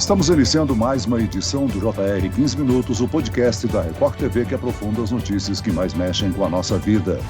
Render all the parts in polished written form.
Estamos iniciando mais uma edição do JR 15 Minutos, o podcast da Record TV que aprofunda as notícias que mais mexem com a nossa vida.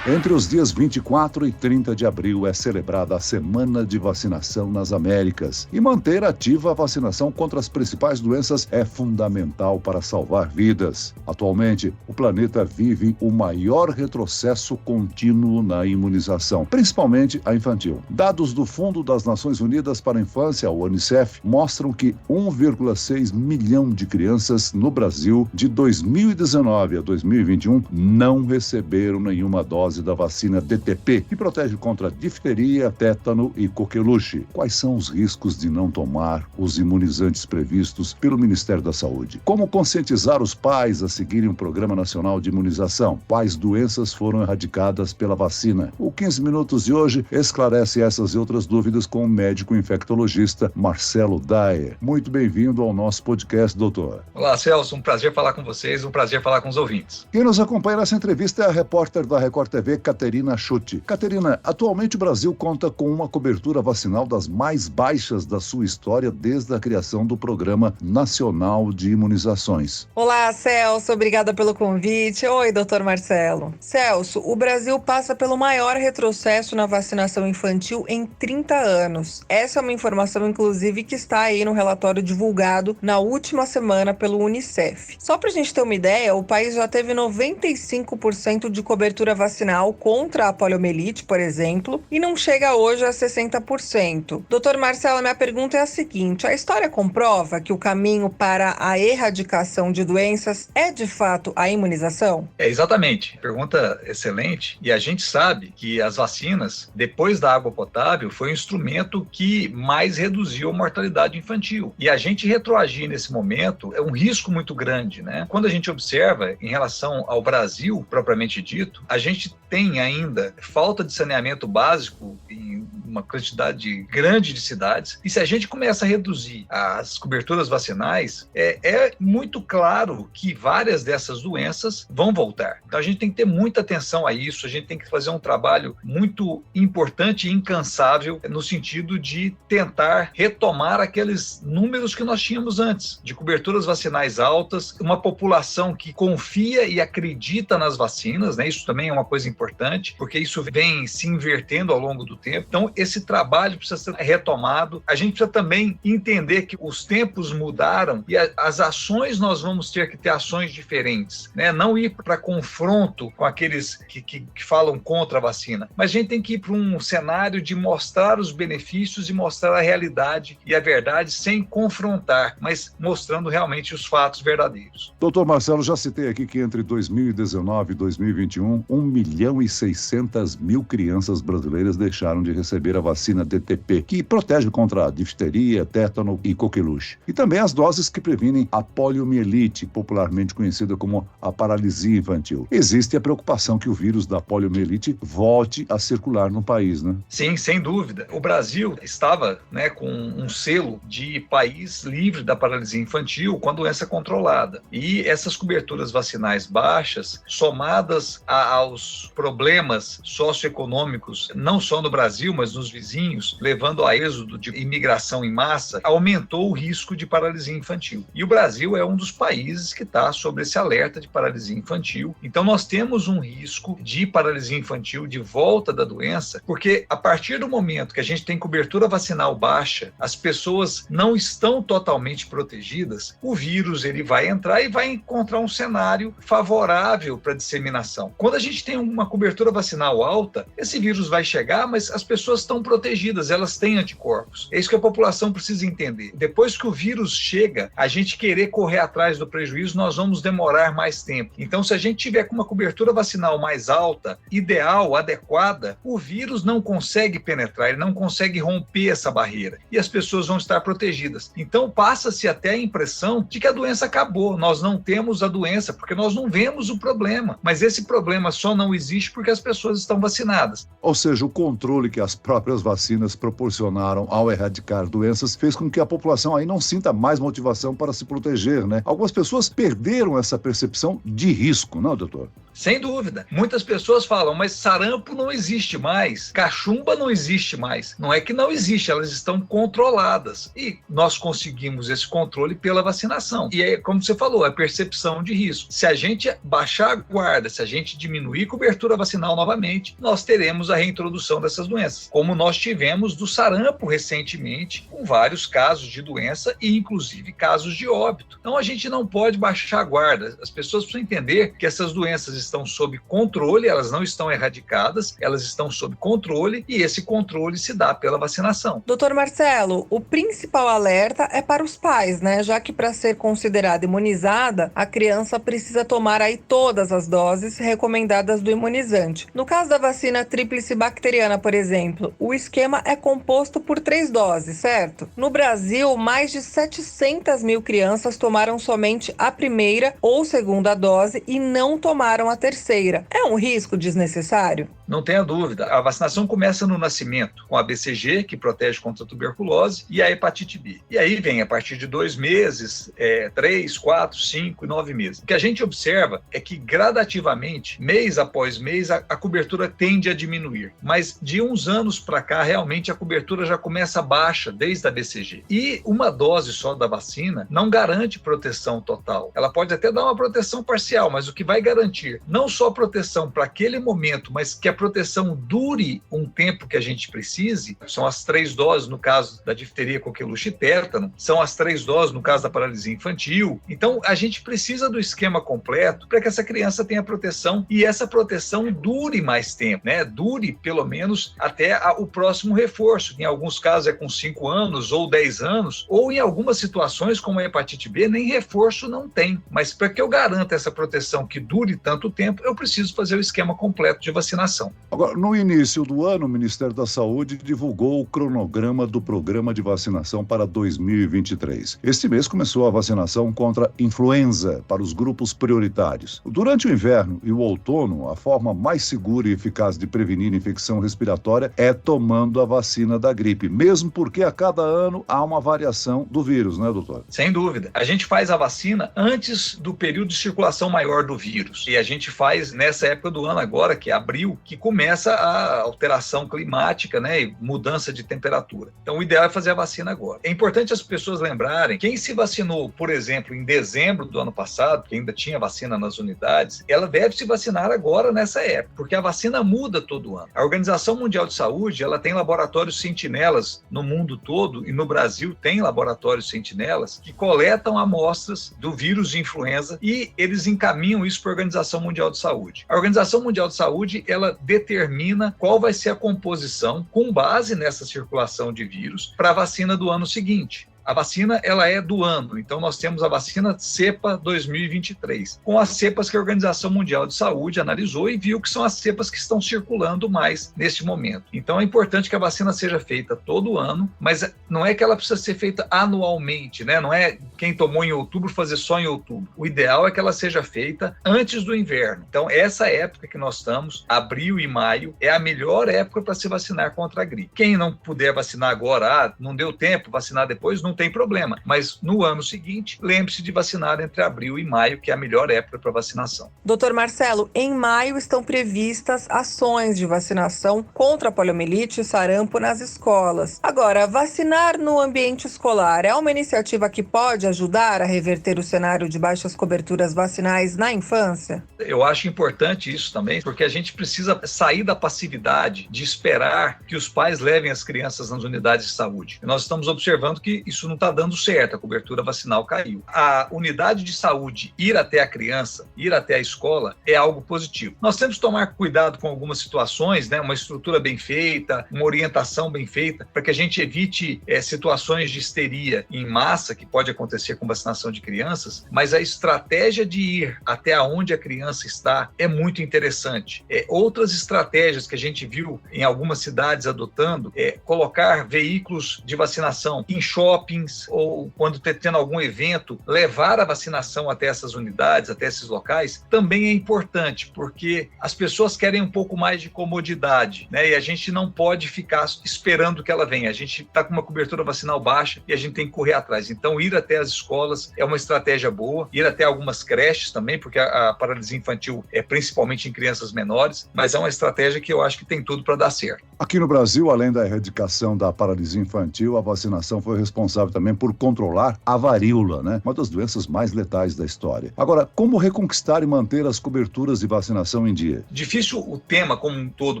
Entre os dias 24 e 30 de abril é celebrada a Semana de Vacinação nas Américas. E manter ativa a vacinação contra as principais doenças é fundamental para salvar vidas. Atualmente, o planeta vive o maior retrocesso contínuo na imunização, principalmente a infantil. Dados do Fundo das Nações Unidas para a Infância, o UNICEF, mostram que 1,6 milhão de crianças no Brasil, de 2019 a 2021, não receberam nenhuma dose da vacina DTP, que protege contra difteria, tétano e coqueluche. Quais são os riscos de não tomar os imunizantes previstos pelo Ministério da Saúde? Como conscientizar os pais a seguirem o Programa Nacional de Imunização? Quais doenças foram erradicadas pela vacina? O 15 Minutos de hoje esclarece essas e outras dúvidas com o médico infectologista Marcelo Daer. Muito bem-vindo ao nosso podcast, doutor. Olá, Celso. Um prazer falar com vocês, um prazer falar com os ouvintes. Quem nos acompanha nessa entrevista é a repórter da Record TV, Caterina Schutte. Caterina, atualmente o Brasil conta com uma cobertura vacinal das mais baixas da sua história desde a criação do Programa Nacional de Imunizações. Olá, Celso. Obrigada pelo convite. Oi, doutor Marcelo. Celso, o Brasil passa pelo maior retrocesso na vacinação infantil em 30 anos. Essa é uma informação, inclusive, que está aí no relatório divulgado na última semana pelo UNICEF. Só para a gente ter uma ideia, o país já teve 95% de cobertura vacinal contra a poliomielite, por exemplo, e não chega hoje a 60%. Doutor Marcelo, minha pergunta é a seguinte: a história comprova que o caminho para a erradicação de doenças é, de fato, a imunização? Exatamente. Pergunta excelente. E a gente sabe que as vacinas, depois da água potável, foi o instrumento que mais reduziu a mortalidade infantil. E a gente retroagir nesse momento é um risco muito grande, né? Quando a gente observa em relação ao Brasil, propriamente dito, a gente tem ainda falta de saneamento básico em uma quantidade grande de cidades, e se a gente começa a reduzir as coberturas vacinais, é muito claro que várias dessas doenças vão voltar. Então a gente tem que ter muita atenção a isso, a gente tem que fazer um trabalho muito importante e incansável no sentido de tentar retomar aqueles números que nós tínhamos antes, de coberturas vacinais altas, uma população que confia e acredita nas vacinas, né? Isso também é uma coisa importante, porque isso vem se invertendo ao longo do tempo. Então, esse trabalho precisa ser retomado. A gente precisa também entender que os tempos mudaram e as ações nós vamos ter que ter ações diferentes, né? Não ir para confronto com aqueles que falam contra a vacina, mas a gente tem que ir para um cenário de mostrar os benefícios e mostrar a realidade e a verdade sem confrontar, mas mostrando realmente os fatos verdadeiros. Doutor Marcelo, já citei aqui que entre 2019 e 2021, 1.600.000 crianças brasileiras deixaram de receber a vacina DTP, que protege contra a difteria, tétano e coqueluche. E também as doses que previnem a poliomielite, popularmente conhecida como a paralisia infantil. Existe a preocupação que o vírus da poliomielite volte a circular no país, né? Sim, sem dúvida. O Brasil estava, né, com um selo de país livre da paralisia infantil com a doença controlada. E essas coberturas vacinais baixas, somadas aos problemas socioeconômicos, não só no Brasil, mas nos vizinhos, levando a êxodo de imigração em massa, aumentou o risco de paralisia infantil. E o Brasil é um dos países que está sob esse alerta de paralisia infantil. Então nós temos um risco de paralisia infantil, de volta da doença, porque a partir do momento que a gente tem cobertura vacinal baixa, as pessoas não estão totalmente protegidas, o vírus ele vai entrar e vai encontrar um cenário favorável para disseminação. Quando a gente tem uma cobertura vacinal alta, esse vírus vai chegar, mas as pessoas estão protegidas, elas têm anticorpos. É isso que a população precisa entender. Depois que o vírus chega, a gente querer correr atrás do prejuízo, nós vamos demorar mais tempo. Então, se a gente tiver com uma cobertura vacinal mais alta, ideal, adequada, o vírus não consegue penetrar, ele não consegue romper essa barreira. E as pessoas vão estar protegidas. Então, passa-se até a impressão de que a doença acabou. Nós não temos a doença, porque nós não vemos o problema. Mas esse problema só não existe porque as pessoas estão vacinadas. Ou seja, o controle que as próprias próprias vacinas proporcionaram ao erradicar doenças fez com que a população aí não sinta mais motivação para se proteger, né? Algumas pessoas perderam essa percepção de risco, não, doutor? Sem dúvida. Muitas pessoas falam, mas sarampo não existe mais, cachumba não existe mais. Não é que não existe, elas estão controladas. E nós conseguimos esse controle pela vacinação. E é como você falou, a percepção de risco. Se a gente baixar a guarda, se a gente diminuir a cobertura vacinal novamente, nós teremos a reintrodução dessas doenças. Como nós tivemos do sarampo recentemente, com vários casos de doença e inclusive casos de óbito. Então a gente não pode baixar a guarda. As pessoas precisam entender que essas doenças estão sob controle, elas não estão erradicadas, elas estão sob controle e esse controle se dá pela vacinação. Doutor Marcelo, o principal alerta é para os pais, né? Já que para ser considerada imunizada, a criança precisa tomar aí todas as doses recomendadas do imunizante. No caso da vacina tríplice bacteriana, por exemplo, o esquema é composto por 3 doses, certo? No Brasil, mais de 700 mil crianças tomaram somente a primeira ou segunda dose e não tomaram a terceira. É um risco desnecessário? Não tenha dúvida. A vacinação começa no nascimento, com a BCG, que protege contra a tuberculose, e a hepatite B. E aí vem a partir de 2 meses, 3, 4, 5 e 9 meses. O que a gente observa é que gradativamente, mês após mês, a cobertura tende a diminuir. Mas de uns anos para cá, realmente a cobertura já começa baixa, desde a BCG. E uma dose só da vacina não garante proteção total. Ela pode até dar uma proteção parcial, mas o que vai garantir não só proteção para aquele momento, mas que a proteção dure um tempo que a gente precise, são as 3 doses no caso da difteria, coqueluche e tétano, são as 3 doses no caso da paralisia infantil. Então, a gente precisa do esquema completo para que essa criança tenha proteção e essa proteção dure mais tempo, né? Dure pelo menos até o próximo reforço. Em alguns casos é com 5 anos ou 10 anos, ou em algumas situações, como a hepatite B, nem reforço não tem. Mas para que eu garanta essa proteção que dure tanto tempo, eu preciso fazer o esquema completo de vacinação. Agora, no início do ano, o Ministério da Saúde divulgou o cronograma do programa de vacinação para 2023. Este mês começou a vacinação contra influenza para os grupos prioritários. Durante o inverno e o outono, a forma mais segura e eficaz de prevenir infecção respiratória é tomando a vacina da gripe, mesmo porque a cada ano há uma variação do vírus, né, doutor? Sem dúvida. A gente faz a vacina antes do período de circulação maior do vírus. E a gente faz nessa época do ano agora, que é abril, que começa a alteração climática, né, e mudança de temperatura. Então, o ideal é fazer a vacina agora. É importante as pessoas lembrarem, quem se vacinou, por exemplo, em dezembro do ano passado, que ainda tinha vacina nas unidades, ela deve se vacinar agora nessa época, porque a vacina muda todo ano. A Organização Mundial de Saúde, ela tem laboratórios sentinelas no mundo todo, e no Brasil tem laboratórios sentinelas que coletam amostras do vírus de influenza e eles encaminham isso para a Organização Mundial de Saúde. A Organização Mundial de Saúde, ela determina qual vai ser a composição com base nessa circulação de vírus para a vacina do ano seguinte. A vacina, ela é do ano, então nós temos a vacina cepa 2023, com as cepas que a Organização Mundial de Saúde analisou e viu que são as cepas que estão circulando mais neste momento. Então é importante que a vacina seja feita todo ano, mas não é que ela precisa ser feita anualmente, né? Não é quem tomou em outubro fazer só em outubro. O ideal é que ela seja feita antes do inverno. Então essa época que nós estamos, abril e maio, é a melhor época para se vacinar contra a gripe. Quem não puder vacinar agora, não deu tempo, vacinar depois, não tem problema, mas no ano seguinte, lembre-se de vacinar entre abril e maio, que é a melhor época para vacinação. Doutor Marcelo, em maio estão previstas ações de vacinação contra a poliomielite e sarampo nas escolas. Agora, vacinar no ambiente escolar é uma iniciativa que pode ajudar a reverter o cenário de baixas coberturas vacinais na infância? Eu acho importante isso também, porque a gente precisa sair da passividade de esperar que os pais levem as crianças nas unidades de saúde. Nós estamos observando que isso não está dando certo, a cobertura vacinal caiu. A unidade de saúde ir até a criança, ir até a escola, é algo positivo. Nós temos que tomar cuidado com algumas situações, né? Uma estrutura bem feita, uma orientação bem feita, para que a gente evite situações de histeria em massa, que pode acontecer com vacinação de crianças, mas a estratégia de ir até onde a criança está é muito interessante. Outras estratégias que a gente viu em algumas cidades adotando é colocar veículos de vacinação em shopping, shoppings ou quando tendo algum evento, levar a vacinação até essas unidades, até esses locais, também é importante, porque as pessoas querem um pouco mais de comodidade, né? E a gente não pode ficar esperando que ela venha. A gente está com uma cobertura vacinal baixa e a gente tem que correr atrás. Então, ir até as escolas é uma estratégia boa, ir até algumas creches também, porque a paralisia infantil é principalmente em crianças menores, mas é uma estratégia que eu acho que tem tudo para dar certo. Aqui no Brasil, além da erradicação da paralisia infantil, a vacinação foi responsável também por controlar a varíola, né? Uma das doenças mais letais da história. Agora, como reconquistar e manter as coberturas de vacinação em dia? Difícil o tema como um todo,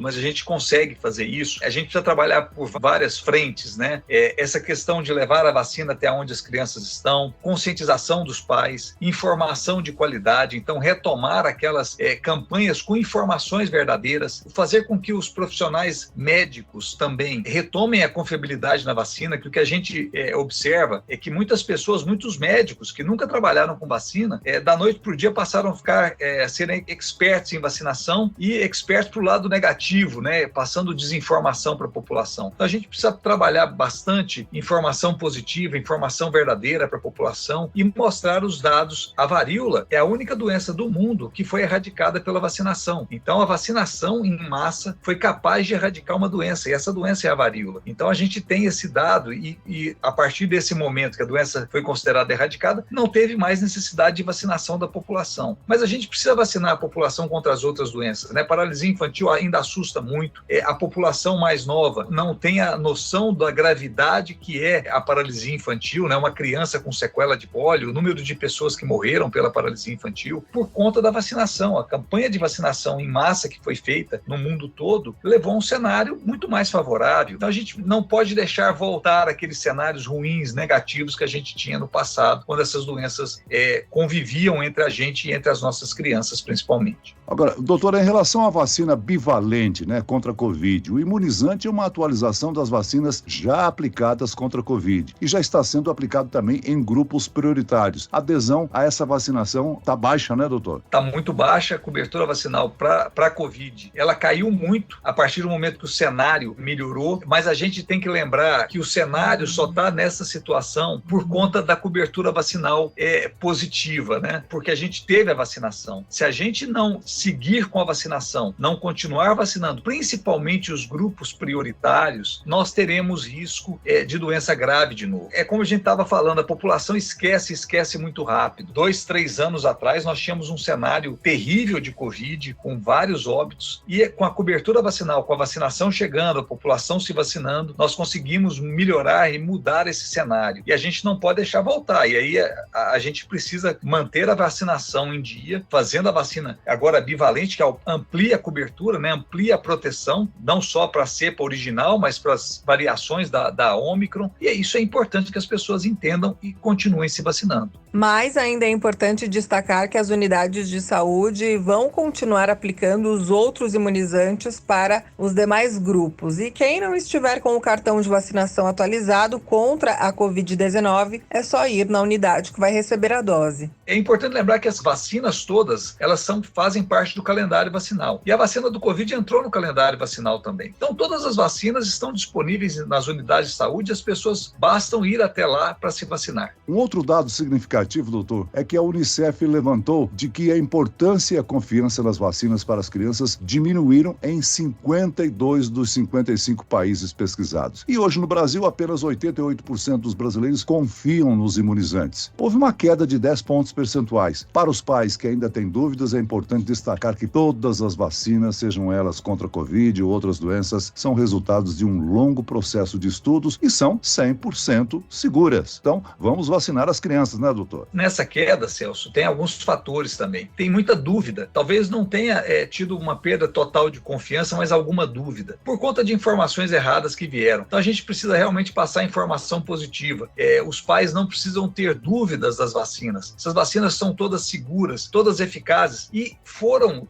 mas a gente consegue fazer isso. A gente precisa trabalhar por várias frentes, né? Essa questão de levar a vacina até onde as crianças estão, conscientização dos pais, informação de qualidade, então retomar aquelas campanhas com informações verdadeiras, fazer com que os profissionais médicos também retomem a confiabilidade na vacina, que o que a gente observa é que muitas pessoas, muitos médicos que nunca trabalharam com vacina, da noite para o dia passaram a serem experts em vacinação e experts para o lado negativo, né, passando desinformação para a população. Então a gente precisa trabalhar bastante informação positiva, informação verdadeira para a população e mostrar os dados. A varíola é a única doença do mundo que foi erradicada pela vacinação. Então a vacinação em massa foi capaz de erradicar uma doença, e essa doença é a varíola. Então a gente tem esse dado e a partir desse momento que a doença foi considerada erradicada, não teve mais necessidade de vacinação da população. Mas a gente precisa vacinar a população contra as outras doenças, né? Paralisia infantil ainda assusta muito. A população mais nova não tem a noção da gravidade que é a paralisia infantil, né? Uma criança com sequela de pólio, o número de pessoas que morreram pela paralisia infantil por conta da vacinação. A campanha de vacinação em massa que foi feita no mundo todo levou a um cenário muito mais favorável. Então a gente não pode deixar voltar aqueles cenários ruins, negativos que a gente tinha no passado, quando essas doenças conviviam entre a gente e entre as nossas crianças, principalmente. Agora, doutora, em relação à vacina bivalente, né, contra a Covid, o imunizante é uma atualização das vacinas já aplicadas contra a Covid e já está sendo aplicado também em grupos prioritários. A adesão a essa vacinação está baixa, né, doutor? Está muito baixa a cobertura vacinal para a Covid. Ela caiu muito a partir do momento que o cenário melhorou, mas a gente tem que lembrar que o cenário só está nessa situação por conta da cobertura vacinal positiva, né? Porque a gente teve a vacinação. Se a gente não seguir com a vacinação, não continuar vacinando, principalmente os grupos prioritários, nós teremos risco de doença grave de novo. É como a gente estava falando, a população esquece muito rápido. 2, 3 anos atrás, nós tínhamos um cenário terrível de Covid, com vários óbitos, e com a cobertura vacinal, com a vacinação chegando, a população se vacinando, nós conseguimos melhorar e mudar esse cenário. E a gente não pode deixar voltar. E aí a gente precisa manter a vacinação em dia, fazendo a vacina agora bivalente, que amplia a cobertura, né, amplia a proteção, não só para a cepa original, mas para as variações da Ômicron. E isso é importante que as pessoas entendam e continuem se vacinando. Mas ainda é importante destacar que as unidades de saúde vão continuar aplicando os outros imunizantes para os demais grupos. E quem não estiver com o cartão de vacinação atualizado contra a Covid-19, é só ir na unidade que vai receber a dose. É importante lembrar que as vacinas todas, elas fazem parte do calendário vacinal. E a vacina do Covid entrou no calendário vacinal também. Então, todas as vacinas estão disponíveis nas unidades de saúde, as pessoas bastam ir até lá para se vacinar. Um outro dado significativo, doutor, é que a Unicef levantou de que a importância e a confiança nas vacinas para as crianças diminuíram em 52 dos 55 países pesquisados. E hoje no Brasil, apenas 88% dos brasileiros confiam nos imunizantes. Houve uma queda de 10 pontos percentuais. Para os pais que ainda têm dúvidas, é importante destacar que todas as vacinas, sejam elas contra a Covid ou outras doenças, são resultados de um longo processo de estudos e são 100% seguras. Então, vamos vacinar as crianças, né, doutor? Nessa queda, Celso, tem alguns fatores também. Tem muita dúvida. Talvez não tenha tido uma perda total de confiança, mas alguma dúvida, por conta de informações erradas que vieram. Então, a gente precisa realmente passar informação positiva. Os pais não precisam ter dúvidas das vacinas. Essas vacinas vacinas são todas seguras, todas eficazes e foram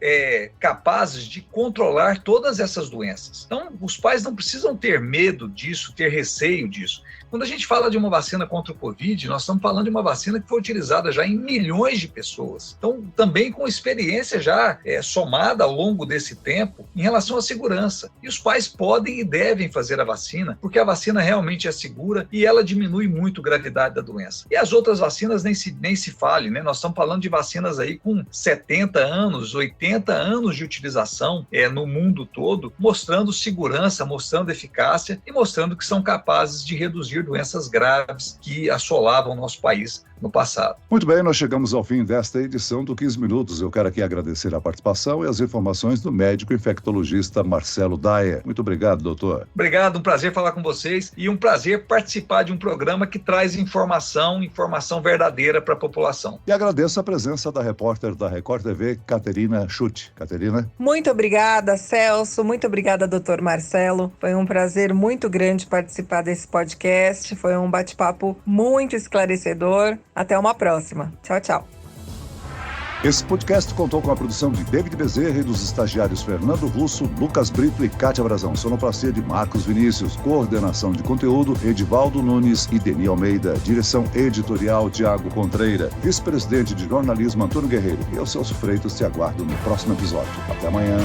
capazes de controlar todas essas doenças. Então, os pais não precisam ter medo disso, ter receio disso. Quando a gente fala de uma vacina contra o Covid, nós estamos falando de uma vacina que foi utilizada já em milhões de pessoas. Então, também com experiência já somada ao longo desse tempo em relação à segurança. E os pais podem e devem fazer a vacina, porque a vacina realmente é segura e ela diminui muito a gravidade da doença. E as outras vacinas nem se fale, né? Nós estamos falando de vacinas aí com 70 anos, 80 anos de utilização no mundo todo, mostrando segurança, mostrando eficácia e mostrando que são capazes de reduzir doenças graves que assolavam o nosso país no passado. Muito bem, nós chegamos ao fim desta edição do 15 Minutos. Eu quero aqui agradecer a participação e as informações do médico infectologista Marcelo Dayer. Muito obrigado, doutor. Obrigado, um prazer falar com vocês e um prazer participar de um programa que traz informação verdadeira para a população. E agradeço a presença da repórter da Record TV, Caterina Schutt. Caterina? Muito obrigada, Celso. Muito obrigada, doutor Marcelo. Foi um prazer muito grande participar desse podcast. Foi um bate-papo muito esclarecedor. Até uma próxima. Tchau, tchau. Esse podcast contou com a produção de David Bezerra e dos estagiários Fernando Russo, Lucas Brito e Kátia Brazão. Sonoplastia de Marcos Vinícius. Coordenação de conteúdo, Edivaldo Nunes e Deni Almeida. Direção editorial, Tiago Contreira. Vice-presidente de jornalismo, Antônio Guerreiro. E eu, Celso Freitas, te aguardo no próximo episódio. Até amanhã.